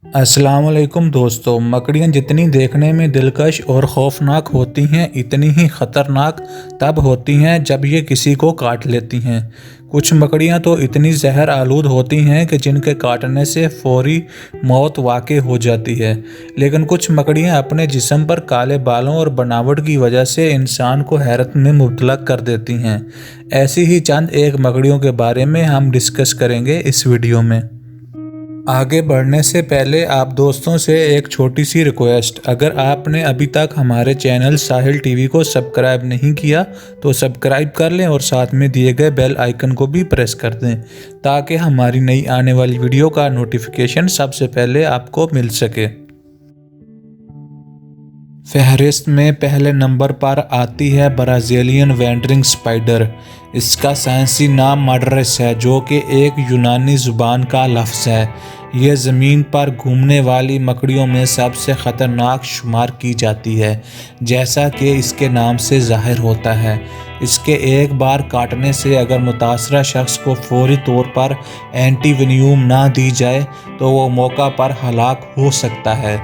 अस्सलाम वालेकुम दोस्तों। मकड़ियाँ जितनी देखने में दिलकश और खौफनाक होती हैं, इतनी ही ख़तरनाक तब होती हैं जब ये किसी को काट लेती हैं। कुछ मकड़ियाँ तो इतनी जहर आलूद होती हैं कि जिनके काटने से फौरी मौत वाक़ई हो जाती है। लेकिन कुछ मकड़ियाँ अपने जिस्म पर काले बालों और बनावट की वजह से इंसान को हैरत में मुब्तला कर देती हैं। ऐसी ही चंद एक मकड़ियों के बारे में हम डिस्कस करेंगे इस वीडियो में। आगे बढ़ने से पहले आप दोस्तों से एक छोटी सी रिक्वेस्ट, अगर आपने अभी तक हमारे चैनल साहिल टीवी को सब्सक्राइब नहीं किया तो सब्सक्राइब कर लें और साथ में दिए गए बेल आइकन को भी प्रेस कर दें ताकि हमारी नई आने वाली वीडियो का नोटिफिकेशन सबसे पहले आपको मिल सके। फहरिस्त में पहले नंबर पर आती है ब्राज़ीलियन वैंडरिंग स्पाइडर। इसका साइंसी नाम मडरस है, जो कि एक यूनानी ज़ुबान का लफ्ज़ है। यह ज़मीन पर घूमने वाली मकड़ियों में सबसे ख़तरनाक शुमार की जाती है, जैसा कि इसके नाम से ज़ाहिर होता है। इसके एक बार काटने से अगर मुतासरा शख्स को फौरी तौर पर एंटीवेनियम ना दी जाए तो वो मौका पर हलाक हो सकता है।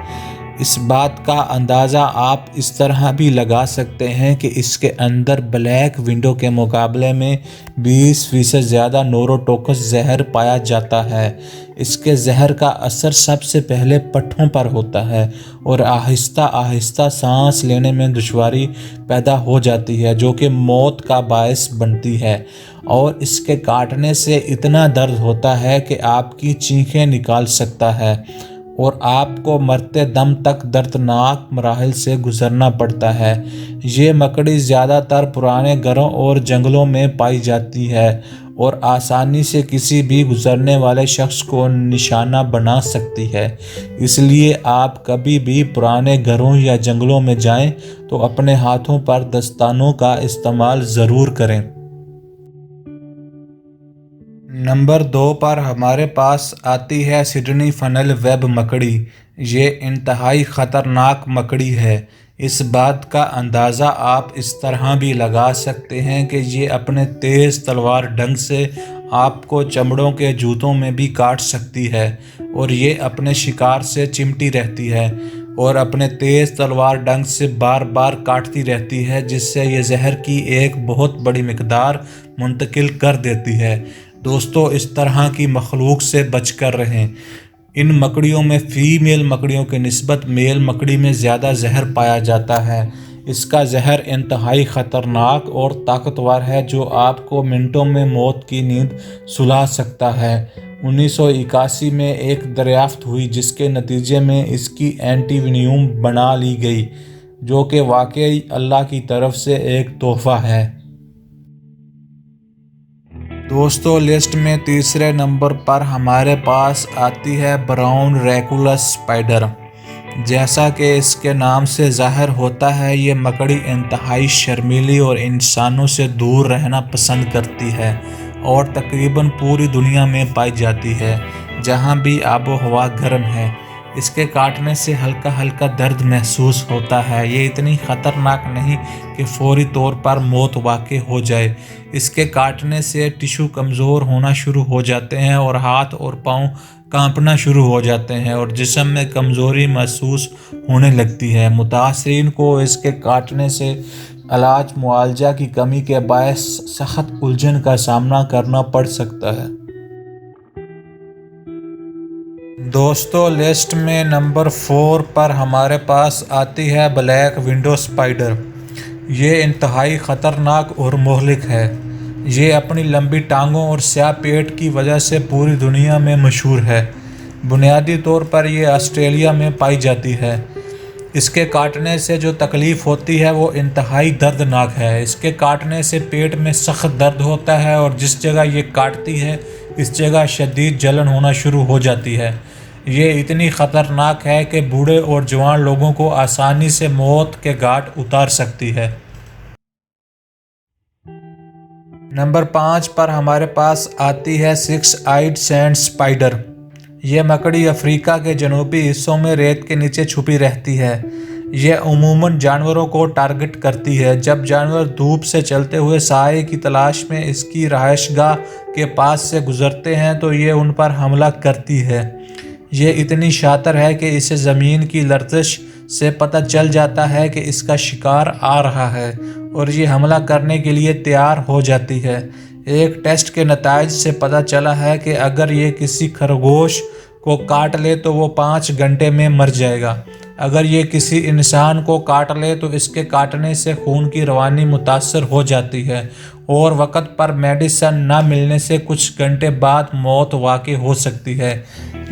इस बात का अंदाज़ा आप इस तरह भी लगा सकते हैं कि इसके अंदर ब्लैक विंडो के मुकाबले में 20% ज़्यादा नोरोटॉक्स जहर पाया जाता है। इसके जहर का असर सबसे पहले पट्ठों पर होता है और आहिस्ता आहिस्ता सांस लेने में दुश्वारी पैदा हो जाती है, जो कि मौत का बायस बनती है। और इसके काटने से इतना दर्द होता है कि आपकी चीखें निकाल सकता है और आपको मरते दम तक दर्दनाक मराहिल से गुजरना पड़ता है। ये मकड़ी ज़्यादातर पुराने घरों और जंगलों में पाई जाती है और आसानी से किसी भी गुजरने वाले शख्स को निशाना बना सकती है। इसलिए आप कभी भी पुराने घरों या जंगलों में जाएं तो अपने हाथों पर दस्तानों का इस्तेमाल ज़रूर करें। नंबर 2 पर हमारे पास आती है सिडनी फनल वेब मकड़ी। ये इंतहाई ख़तरनाक मकड़ी है। इस बात का अंदाज़ा आप इस तरह भी लगा सकते हैं कि ये अपने तेज़ तलवार डंक से आपको चमड़ों के जूतों में भी काट सकती है और ये अपने शिकार से चिमटी रहती है और अपने तेज़ तलवार डंक से बार बार काटती रहती है, जिससे ये जहर की एक बहुत बड़ी मिकदार मुंतकिल कर देती है। दोस्तों, इस तरह की मखलूक से बचकर रहें। इन मकड़ियों में फ़ीमेल मकड़ियों की निस्बत मेल मकड़ी में ज़्यादा जहर पाया जाता है। इसका जहर इंतहाई ख़तरनाक और ताकतवर है, जो आपको मिनटों में मौत की नींद सुला सकता है। 1981 में एक दरियाफ्त हुई जिसके नतीजे में इसकी एंटीवेनियम बना ली गई, जो कि वाकई अल्लाह की तरफ से एक तोहफ़ा है। दोस्तों, लिस्ट में तीसरे नंबर पर हमारे पास आती है ब्राउन रेकुलस स्पाइडर। जैसा कि इसके नाम से ज़ाहिर होता है, ये मकड़ी इंतहाई शर्मीली और इंसानों से दूर रहना पसंद करती है और तकरीबन पूरी दुनिया में पाई जाती है जहाँ भी आबो हवा गर्म है। इसके काटने से हल्का हल्का दर्द महसूस होता है। ये इतनी ख़तरनाक नहीं कि फौरी तौर पर मौत वाक़ई हो जाए। इसके काटने से टिश्यू कमज़ोर होना शुरू हो जाते हैं और हाथ और पाँव कांपना शुरू हो जाते हैं और जिस्म में कमज़ोरी महसूस होने लगती है। मुतासरीन को इसके काटने से इलाज मुआवजा की कमी के बायस सख्त उलझन का सामना करना पड़ सकता है। दोस्तों, लिस्ट में नंबर 4 पर हमारे पास आती है ब्लैक विंडो स्पाइडर। ये इंतहाई ख़तरनाक और मुहलिक है। ये अपनी लंबी टांगों और स्याह पेट की वजह से पूरी दुनिया में मशहूर है। बुनियादी तौर पर यह ऑस्ट्रेलिया में पाई जाती है। इसके काटने से जो तकलीफ़ होती है वो इंतहाई दर्दनाक है। इसके काटने से पेट में सख्त दर्द होता है और जिस जगह ये काटती है इस जगह शदीद जलन होना शुरू हो जाती है। ये इतनी ख़तरनाक है कि बूढ़े और जवान लोगों को आसानी से मौत के घाट उतार सकती है। नंबर 5 पर हमारे पास आती है 6 आइड सैंड स्पाइडर। यह मकड़ी अफ्रीका के जनूबी हिस्सों में रेत के नीचे छुपी रहती है। यह अमूमन जानवरों को टारगेट करती है। जब जानवर धूप से चलते हुए साए की तलाश में इसकी रहायशगाह के पास से गुजरते हैं तो ये उन पर हमला करती है। یہ اتنی شاطر ہے کہ اسے زمین کی لرزش سے پتہ چل جاتا ہے کہ اس کا شکار آ رہا ہے اور یہ حملہ کرنے کے لیے تیار ہو جاتی ہے۔ ایک ٹیسٹ کے نتائج سے پتہ چلا ہے کہ اگر یہ کسی خرگوش کو کاٹ لے تو وہ 5 گھنٹے میں مر جائے گا۔ اگر یہ کسی انسان کو کاٹ لے تو اس کے کاٹنے سے خون کی روانی متاثر ہو جاتی ہے اور وقت پر میڈیسن نہ ملنے سے کچھ گھنٹے بعد موت واقع ہو سکتی ہے،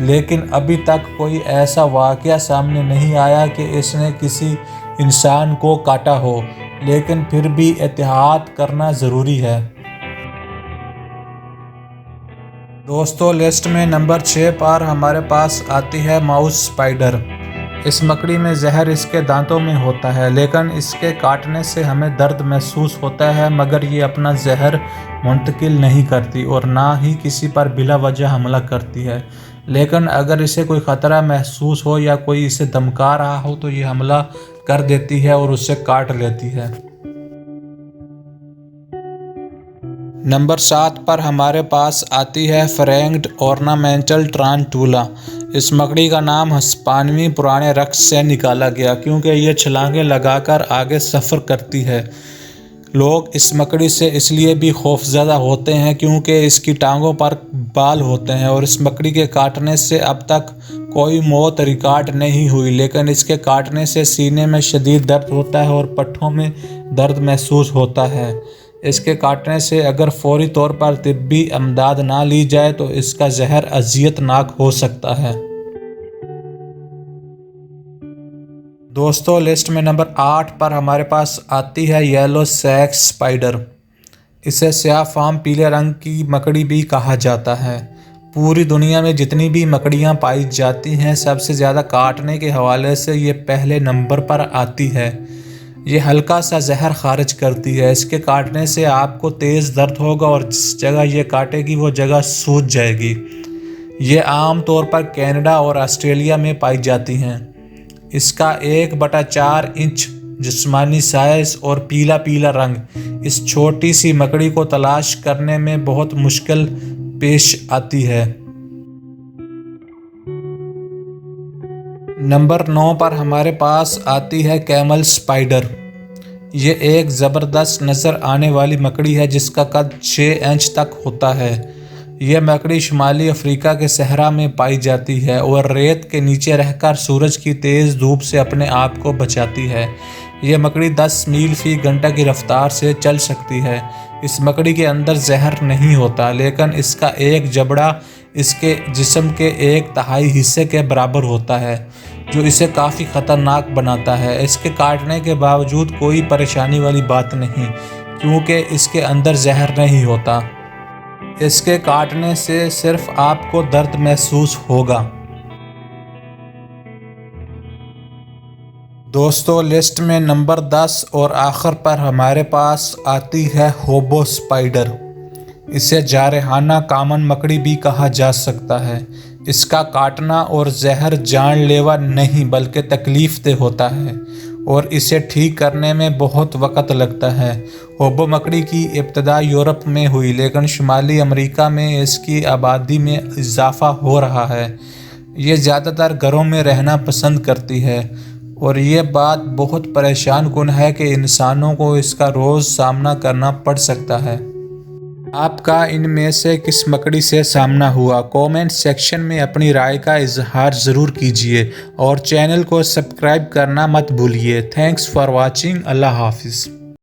لیکن ابھی تک کوئی ایسا واقعہ سامنے نہیں آیا کہ اس نے کسی انسان کو کاٹا ہو، لیکن پھر بھی احتیاط کرنا ضروری ہے۔ دوستو، لسٹ میں نمبر 6 پر ہمارے پاس آتی ہے ماؤس اسپائڈر۔ اس مکڑی میں زہر اس کے دانتوں میں ہوتا ہے، لیکن اس کے کاٹنے سے ہمیں درد محسوس ہوتا ہے، مگر یہ اپنا زہر منتقل نہیں کرتی اور نہ ہی کسی پر بلا وجہ حملہ کرتی ہے۔ لیکن اگر اسے کوئی خطرہ محسوس ہو یا کوئی اسے دھمکا رہا ہو تو یہ حملہ کر دیتی ہے اور اسے کاٹ لیتی ہے۔ نمبر 7 پر ہمارے پاس آتی ہے فرینگڈ اورنامنٹل ٹرانٹولا۔ اس مکڑی کا نام ہسپانوی پرانے رقص سے نکالا گیا کیونکہ یہ چھلانگیں لگا کر آگے سفر کرتی ہے۔ لوگ اس مکڑی سے اس لیے بھی خوفزدہ ہوتے ہیں کیونکہ اس کی ٹانگوں پر بال ہوتے ہیں اور اس مکڑی کے کاٹنے سے اب تک کوئی موت ریکارڈ نہیں ہوئی، لیکن اس کے کاٹنے سے سینے میں شدید درد ہوتا ہے اور پٹھوں میں درد محسوس ہوتا ہے۔ اس کے کاٹنے سے اگر فوری طور پر طبی امداد نہ لی جائے تو اس کا زہر اذیت ناک ہو سکتا ہے۔ دوستو، لسٹ میں نمبر 8 پر ہمارے پاس آتی ہے یلو سیکس اسپائڈر۔ اسے سیاہ فام پیلے رنگ کی مکڑی بھی کہا جاتا ہے۔ پوری دنیا میں جتنی بھی مکڑیاں پائی جاتی ہیں، سب سے زیادہ کاٹنے کے حوالے سے یہ پہلے نمبر پر آتی ہے۔ یہ ہلکا سا زہر خارج کرتی ہے۔ اس کے کاٹنے سے آپ کو تیز درد ہوگا اور جس جگہ یہ کاٹے گی وہ جگہ سوج جائے گی۔ یہ عام طور پر کینیڈا اور آسٹریلیا میں پائی جاتی ہیں۔ اس کا 1/4 انچ جسمانی سائز اور پیلا رنگ اس چھوٹی سی مکڑی کو تلاش کرنے میں بہت مشکل پیش آتی ہے۔ نمبر 9 پر ہمارے پاس آتی ہے کیمل اسپائڈر۔ یہ ایک زبردست نظر آنے والی مکڑی ہے جس کا قد 6 انچ تک ہوتا ہے۔ یہ مکڑی شمالی افریقہ کے صحرا میں پائی جاتی ہے اور ریت کے نیچے رہ کر سورج کی تیز دھوپ سے اپنے آپ کو بچاتی ہے۔ یہ مکڑی 10 میل فی گھنٹہ کی رفتار سے چل سکتی ہے۔ اس مکڑی کے اندر زہر نہیں ہوتا، لیکن اس کا ایک جبڑا اس کے جسم کے 1/3 حصے کے برابر ہوتا ہے، جو اسے کافی خطرناک بناتا ہے۔ اس کے کاٹنے کے باوجود کوئی پریشانی والی بات نہیں کیونکہ اس کے اندر زہر نہیں ہوتا۔ اس کے کاٹنے سے صرف آپ کو درد محسوس ہوگا۔ دوستو، لسٹ میں نمبر 10 اور آخر پر ہمارے پاس آتی ہے ہوبو اسپائڈر۔ اسے جارحانہ کامن مکڑی بھی کہا جا سکتا ہے۔ اس کا کاٹنا اور زہر جان لیوا نہیں بلکہ تکلیف دہ ہوتا ہے اور اسے ٹھیک کرنے میں بہت وقت لگتا ہے۔ ہوبو مکڑی کی ابتدا یورپ میں ہوئی، لیکن شمالی امریکہ میں اس کی آبادی میں اضافہ ہو رہا ہے۔ یہ زیادہ تر گھروں میں رہنا پسند کرتی ہے اور یہ بات بہت پریشان کن ہے کہ انسانوں کو اس کا روز سامنا کرنا پڑ سکتا ہے۔ آپ کا ان میں سے کس مکڑی سے سامنا ہوا؟ کومنٹ سیکشن میں اپنی رائے کا اظہار ضرور کیجیے اور چینل کو سبسکرائب کرنا مت بھولیے۔ Thanks for watching. اللہ حافظ۔